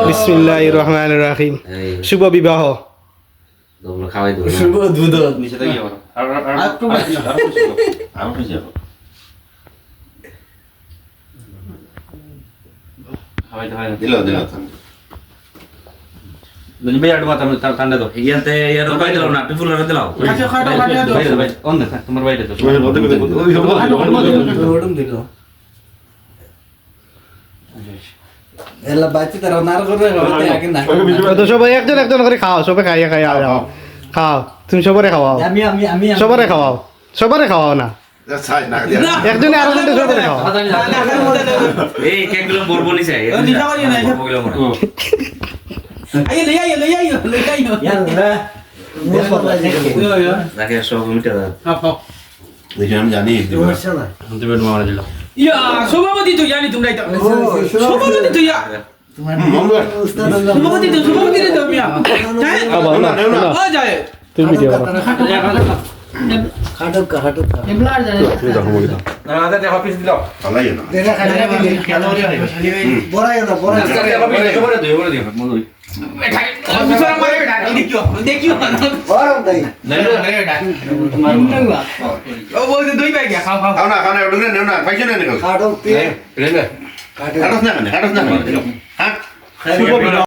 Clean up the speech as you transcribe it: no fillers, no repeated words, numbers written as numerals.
বিসমিল্লাহির রহমানির রহিম। শুভ বিবাহ। খাওয়াই দেবো শুভ দুধ নিচে থেকে আরো খুশি হবো খাওয়াইতে হয় দিল দুনি ভাই আড় মাথা ঠান্ডা দাও ইয়াতে ইয়ার বাইরে দাও না পিপুল রে দাও বাইরে বাইরে অন দে তোমার বাইরে দাও ওডম দিল এলা বাচ্চা তারা নার করে আগে না তো সবাই একজন একজন করে খাও, সবাই খাইয়া খাইয়া যাও। খাও, তুমি সবারে খাওয়াও, আমি সবারে খাওয়াও, সবারে খাওয়াও না একজনে আর একজনকে সবারে খাওয়াও। এই কেকগুলো বরবো নিছে বরবো গুলো আই লই আই ইয়াল্লা রাখে সব মিটে দাও দেখি আমি জানি তুমি মারা দিল ইয়া সভাপতি তো জানি তোমরা এটা সভাপতি তো ইয়া সভাপতি রে তো মিয়া খাও না না আ যায় তুমি ভিডিও করো। খাটক এমলার যায় না দাদা অফিস দিল পালাই না দেখা খানা বড়াই না বড়াই বলে দিও মনুই বিছানা মারে বেটা দেখিও বড় দাই ও বলতে দুই ভাই খাও খাও খাও না ওটা নেও না পয়সা নেই খাটক পে রেলে হাটস না হ্যাঁ